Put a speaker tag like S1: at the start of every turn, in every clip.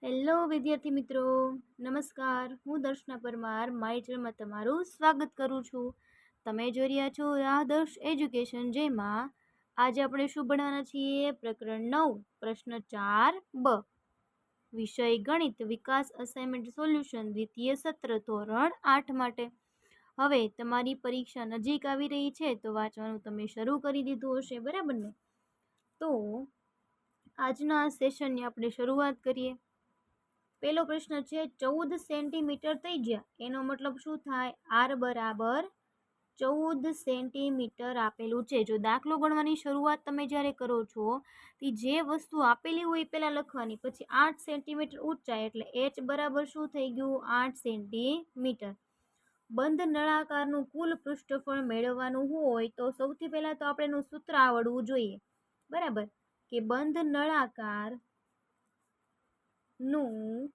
S1: Hello વિદ્યાર્થી મિત્રો, નમસ્કાર. હું દર્શના પરમાર મારી ચેનલમાં તમારું સ્વાગત કરું છું. તમે જોઈ રહ્યા છો આદર્શ એજ્યુકેશન, જેમાં આજે આપણે શું ભણવાના છીએ? પ્રકરણ 9, પ્રશ્ન 4 બ, વિષય ગણિત, વિકાસ, અસાઇનમેન્ટ સોલ્યુશન, દ્વિતીય સત્ર, ધોરણ 8 માટે. હવે તમારી પરીક્ષા નજીક આવી રહી છે તો વાંચવાનું તમે શરૂ કરી દીધું હશે, બરાબર ને? તો આજના સેશનની આપણે શરૂઆત કરીએ. પહેલો પ્રશ્ન છે 14 સેન્ટીમીટર થઈ ગયા, એનો મતલબ શું થાય? આર બરાબર 14 સેન્ટીમીટર આપેલું છે. જો દાખલો ગણવાની શરૂઆત તમે જ્યારે કરો છો તે જે વસ્તુ આપેલી હોય પહેલાં લખવાની, પછી 8 સેન્ટીમીટર ઊંચાઈ એટલે એચ બરાબર શું થઈ ગયું? 8 સેન્ટીમીટર. બંધ નળાકારનું કુલ પૃષ્ઠફળ મેળવવાનું હોય તો સૌથી પહેલાં તો આપણે એનું સૂત્ર આવડવું જોઈએ, બરાબર? કે બંધ નળાકાર નું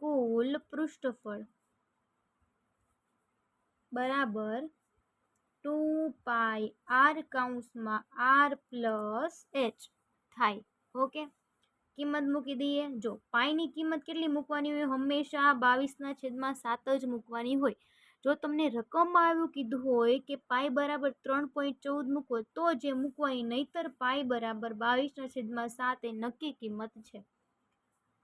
S1: કુલ પૃષ્ઠફળ બરાબર 2 પાઈ આર કૌંસમાં આર પ્લસ એચ થાય. ઓકે, કિંમત મૂકી દઈએ. જો પાઈની કિંમત કેટલી મૂકવાની હોય? હંમેશા 22/7 જ મૂકવાની હોય. જો તમને રકમમાં આવ્યું કીધું હોય કે પાઈ બરાબર 3.14 મૂકો તો જે મૂકવાની, નહીતર પાઈ બરાબર 22/7 એ નક્કી કિંમત છે.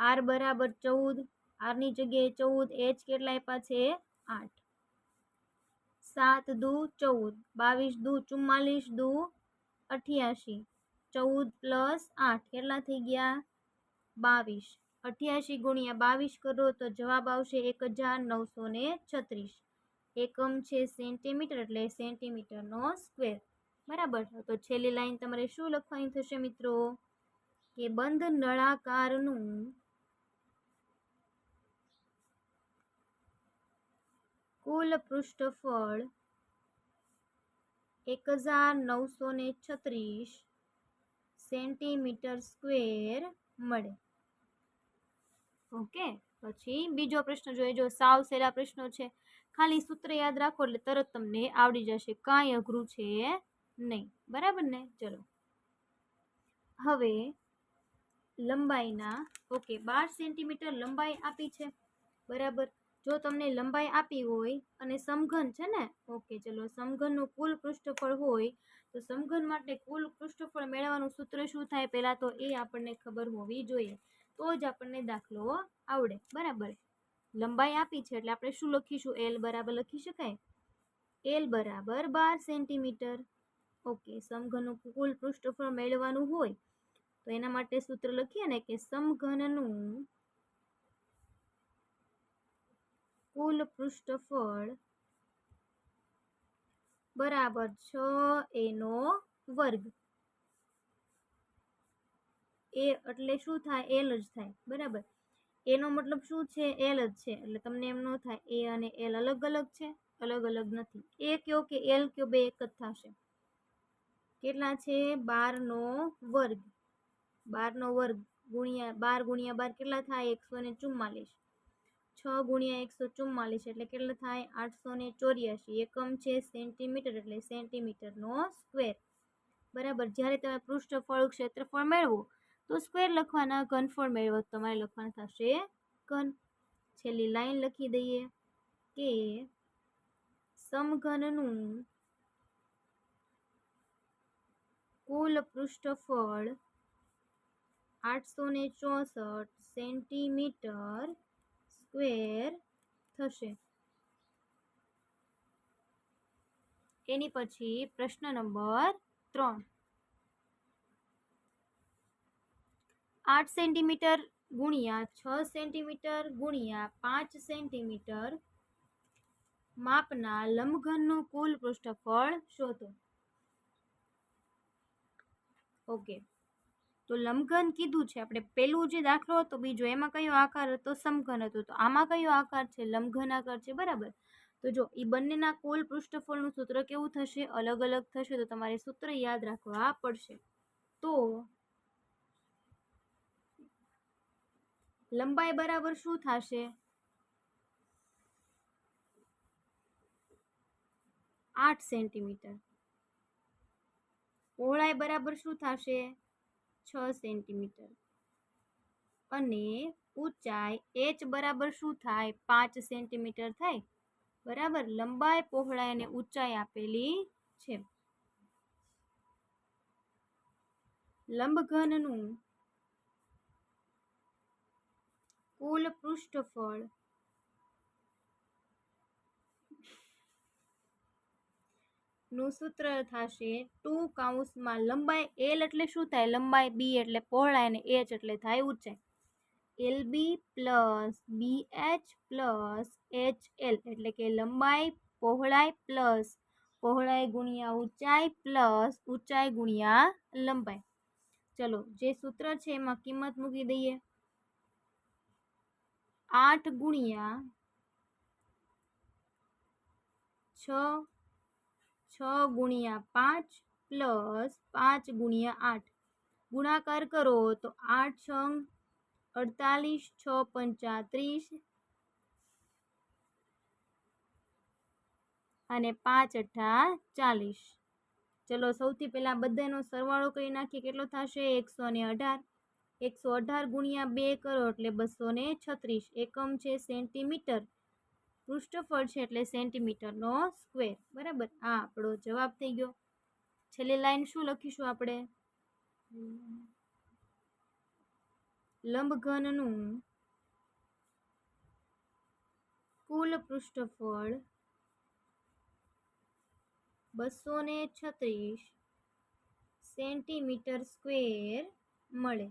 S1: આર બરાબર 14, આરની જગ્યાએ 14, એચ કેટલા આપ્યા છે? 8. 7 દુ 14, 22 દુ 44, દુ 88, 14 પ્લસ 8 કેટલા થઈ ગયા? 22. 88 ગુણ્યા 22 કરો તો જવાબ આવશે 1936. એકમ છે સેન્ટીમીટર, એટલે સેન્ટીમીટરનો સ્ક્વેર, બરાબર. તો છેલ્લી લાઈન તમારે શું લખવાની થશે મિત્રો? કે બંધ નળાકારનું કુલ પૃષ્ઠફળ 1936 સેન્ટીમીટર સ્ક્વેર મળે. ઓકે, પછી બીજો પ્રશ્ન જોઈએ. જો સાવ સહેલા પ્રશ્નો છે, ખાલી સૂત્ર યાદ રાખો એટલે તરત તમને આવડી જશે, કાંઈ અઘરું છે નહીં, બરાબર ને? ચલો હવે લંબાઈના, ઓકે, 12 સેન્ટીમીટર લંબાઈ આપી છે, બરાબર. જો તમને લંબાઈ આપી હોય અને સમઘન છે ને, ઓકે, ચલો સમઘનનું કુલ પૃષ્ઠફળ હોય તો સમઘન માટે કુલ પૃષ્ઠફળ મેળવવાનું સૂત્ર શું થાય? પહેલાં તો એ આપણને ખબર હોવી જોઈએ, તો જ આપણને દાખલો આવડે, બરાબર. લંબાઈ આપી છે એટલે આપણે શું લખીશું? એલ બરાબર લખી શકાય, એલ બરાબર 12 સેન્ટીમીટર. ઓકે, સમઘનનું કુલ પૃષ્ઠફળ મેળવવાનું હોય તો એના માટે સૂત્ર લખીએ ને કે સમઘનનું કુલ પૃષ્ઠફળ બરાબર 6 એનો વર્ગ. એ એટલે શું થાય? એલ જ થાય, બરાબર. એનો મતલબ શું છે? એલ જ છે, એટલે તમને એમ ન થાય એ અને એલ અલગ અલગ છે, અલગ અલગ નથી. એ કયો કે એલ કયો, બે એક જ થશે. કેટલા છે? 12નો વર્ગ. 12નો વર્ગ ગુણ્યા 12 ગુણ્યા 12 કેટલા થાય? 144. 6 ગુણ્યા 144 એટલે કેટલા થાય? 884. એકમ છે સેન્ટીમીટર, એટલે સેન્ટીમીટરનો સ્ક્વેર, બરાબર. જ્યારે તમે પૃષ્ઠફળ ક્ષેત્રફળ મેળવો તો સ્ક્વેર લખવાના, ઘનફળ મેળવો તમારે લખવાના થશે ઘન. છેલ્લી લાઈન લખી દઈએ કે સમઘનનું કુલ પૃષ્ઠફળ 864 સેન્ટીમીટર સ્ક્વેર થશે. એની પછી પ્રશ્ન નંબર 3, 8 સેન્ટીમીટર ગુણ્યા 6 સેન્ટીમીટર ગુણ્યા 5 સેન્ટીમીટર માપના લંબઘનનું કુલ પૃષ્ઠફળ શોધો. ઓકે, તો લંબઘન કીધું છે આપણે. પેલું જે દાખલો હતો બીજો, એમાં કયો આકાર હતો? સમઘન હતો. તો આમાં કયો આકાર છે? લંબઘન આકાર છે, બરાબર. તો જો એ બંનેના કુલ પૃષ્ઠફળનું સૂત્ર કેવું થશે? અલગ અલગ થશે, તો તમારે સૂત્ર યાદ રાખવા પડશે. તો લંબાઈ બરાબર શું થશે? 8 સેન્ટીમીટર. પહોળાઈ બરાબર શું થશે? 6 સેન્ટીમીટર. અને ઊંચાઈ h બરાબર શું થાય? 5 સેન્ટીમીટર થાય. બરાબર, લંબાઈ, પહોળાઈ અને ઊંચાઈ આપેલી છે. લંબઘનનું કુલ પૃષ્ઠફળ નું સૂત્ર થશે 2 કૌંસમાં લંબાઈ L એટલે શું થાય? લંબાઈ B એટલે પહોળાઈ અને H એટલે થાય ઊંચાઈ. LB plus BH plus HL એટલે કે લંબાઈ પહોળાઈ પ્લસ પહોળાઈ ગુણ્યા ઊંચાઈ પ્લસ ઊંચાઈ ગુણ્યા લંબાઈ. ચલો, જે સૂત્ર છે એમાં કિંમત મૂકી દઈએ. 8 ગુણ્યા 6 6 ગુણ્યા 5 પ્લસ 5 ગુણ્યા 8 ગુણાકાર કરો તો 8 6 48 6 35 અને 5 અઠ્ઠા 40. ચલો, સૌથી પહેલા બધાનો સરવાળો કરી નાખીએ. કેટલો થશે? 118. 118 ગુણ્યા 2 કરો એટલે 236. એકમ છે સેન્ટીમીટર, પૃષ્ઠફળ છે એટલે સેન્ટીમીટરનો સ્ક્વેર. બરાબર, આ આપણો જવાબ થઈ ગયો. છેલ્લી લાઈન શું લખીશું આપણે? લંબઘનનું કુલ પૃષ્ઠફળ 236 સેન્ટીમીટર સ્ક્વેર મળે.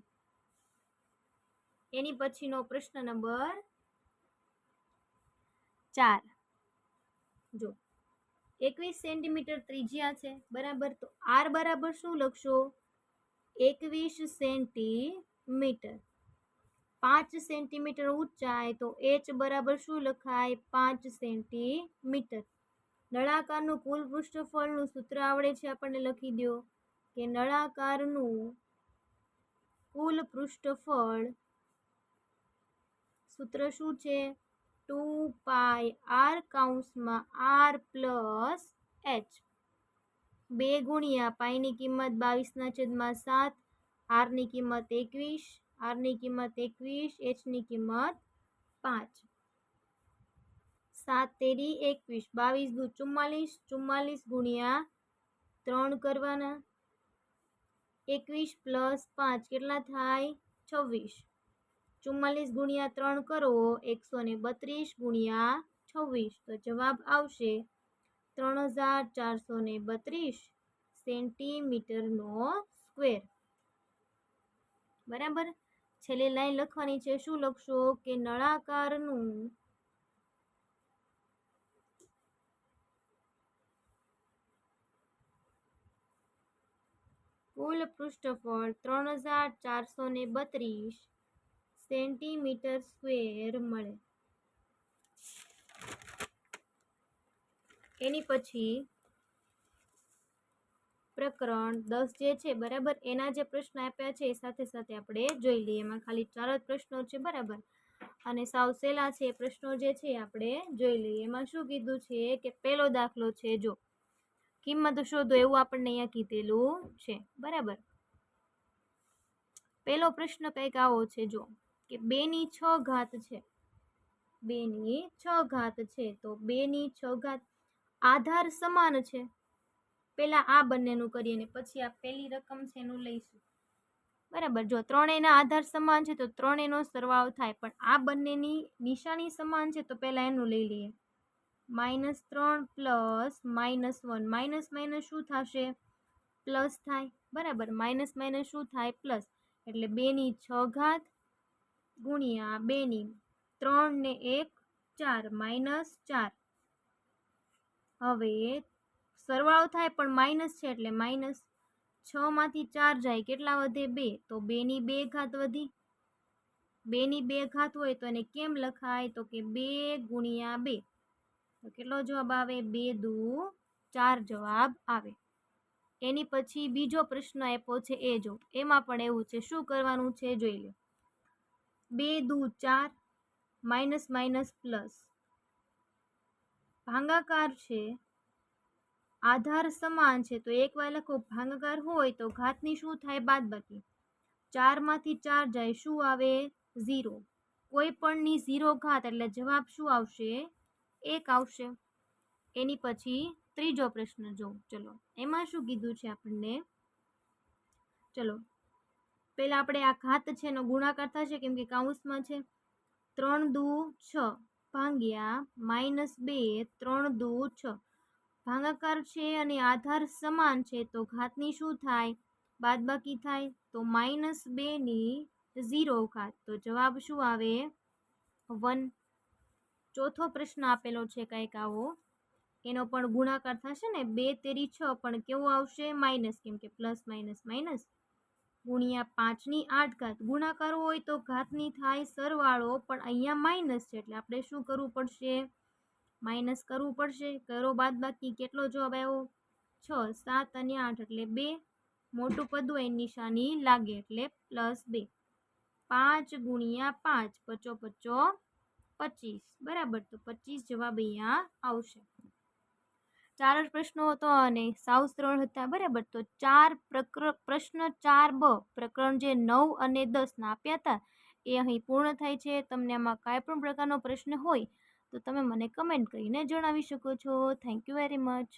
S1: એની પછીનો પ્રશ્ન નંબર 4. જો 21 સેન્ટીમીટર ત્રિજ્યા છે. બરાબર, તો R બરાબર શું લખશો? 21 સેન્ટીમીટર. 5 સેન્ટીમીટર ઊંચાઈ તો h બરાબર શું લખાય? 5 સેન્ટીમીટર. નળાકારનું કુલ પૃષ્ઠફળનું સૂત્ર આવડે છે આપણને? લખી દો કે નળાકારનું કુલ પૃષ્ઠફળ સૂત્ર શું છે? 2 પાઈ r કૌંસમાં r પ્લસ h. 2 ગુણ્યા પાઈની કિંમત 22/7, r ની કિંમત 21, r ની કિંમત 21, h ની કિંમત 5. 7 તેરી 21, 22 દુ 44, 44 ગુણ્યા 3 કરવાના. 21 પ્લસ 5 કેટલા થાય? 26. 44 ગુણ્યા 3 કરો 132 ગુણ્યા 26, તો જવાબ આવશે 3432 સેન્ટીમીટરનો સ્ક્વેર. બરાબર, છેલ્લી લાઈન લખવાની છે. શું લખશો? કે નળાકારનું કુલ પૃષ્ઠફળ 3432 સેન્ટીમીટર સ્ક્વેર મળે. એની પછી પ્રકરણ 10 જે છે, બરાબર, એના જે પ્રશ્ન આપ્યા છે એ સાથે સાથે આપણે જોઈ લઈએ. એમાં ખાલી 4 જ પ્રશ્નો છે. બરાબર, અને સાવ સહેલા છે પ્રશ્નો જે છે આપણે જોઈ લઈએ. એમાં શું કીધું છે કે પહેલો દાખલો છે. જો કિંમત શોધો એવું આપણને અહીંયા કીધેલું છે. બરાબર, પહેલો પ્રશ્ન કંઈક આવો છે. જો કે 2 ની 6 ઘાત છે. 2 ની 6 ઘાત છે, તો 2 ની 6 ઘાત આધાર સમાન છે. પહેલા આ બંનેનું કરીએ ને પછી આ પહેલી રકમ છે એનું લઈશું. બરાબર, જો ત્રણેયના આધાર સમાન છે તો ત્રણેયનો સરવાળો થાય, પણ આ બંનેની નિશાની સમાન છે તો પહેલા એનું લઈ લઈએ. -3 પ્લસ -1, માઇનસ માઇનસ શું થશે? પ્લસ થાય. બરાબર, માઇનસ માઇનસ શું થાય? પ્લસ. એટલે 2 ની 6 ઘાત ગુણ્યા 2 ની 3 ને 1 4 -4. હવે સરવાળો થાય પણ માઇનસ છે એટલે માઇનસ. 6 માંથી 4 જાય કેટલા વધે? 2. તો 2 ની 2 ઘાત વધી. 2 ની 2 ઘાત હોય તો એને કેમ લખાય? તો કે 2 ગુણ્યા 2. તો કેટલો જવાબ આવે? 2 દુ 4 જવાબ આવે. એની પછી બીજો પ્રશ્ન આપ્યો છે એ જો. એમાં પણ એવું છે. શું કરવાનું છે જોઈ લો. 2 દુ 4, માઇનસ માઇનસ પ્લસ. ભાગાકાર છે, આધાર સમાન છે, તો એક વાર લખો ભાગાકાર હોય તો ઘાતની શું થાય? બાદબાકી. 4માંથી 4 જાય શું આવે? 0. કોઈ પણની 0 ઘાત એટલે જવાબ શું આવશે? 1 આવશે. એની પછી ત્રીજો પ્રશ્ન જો. ચલો એમાં શું કીધું છે આપણને? ચલો પહેલા આપણે આ ઘાત છે એનો ગુણાકાર થશે કેમ કે કૌંસમાં છે. 3 દુ 6 ભાગ્યા -2 3 દુ 6 ભાગાકાર છે અને આધાર સમાન છે તો ઘાતની શું થાય? બાદબાકી થાય. તો -2 ની 0 ઘાત તો જવાબ શું આવે? 1. ચોથો પ્રશ્ન આપેલો છે કંઈક આવો, એનો પણ ગુણાકાર થશે ને 2 તેરી 6 પણ કેવો આવશે? માઇનસ, કેમ કે પ્લસ માઇનસ માઇનસ ગુણ્યા 5ની 8 ઘાત. ગુણાકાર હોય તો ઘાતની થાય સરવાળો, પણ અહીંયા માઇનસ છે એટલે આપણે શું કરવું પડશે? માઇનસ કરવું પડશે. કરો બાદબાકી, કેટલો જવાબ આવ્યો? 6 7 અને 8 એટલે 2. મોટું પદ હોય એની નિશાની લાગે એટલે +2. 5 ગુણ્યા 5 પચો પચો 25 બરાબર. તો 25 જવાબ અહીંયા આવશે. 4 જ પ્રશ્નો હતો અને સાવ સરળ હતા બરાબર. તો પ્રશ્ન 4બ પ્રકરણ જે 9 અને 10 ના આપ્યા હતા એ અહીં પૂર્ણ થાય છે. તમને આમાં કાંઈ પણ પ્રકારનો પ્રશ્ન હોય તો તમે મને કમેન્ટ કરીને જણાવી શકો છો. Thank you very much.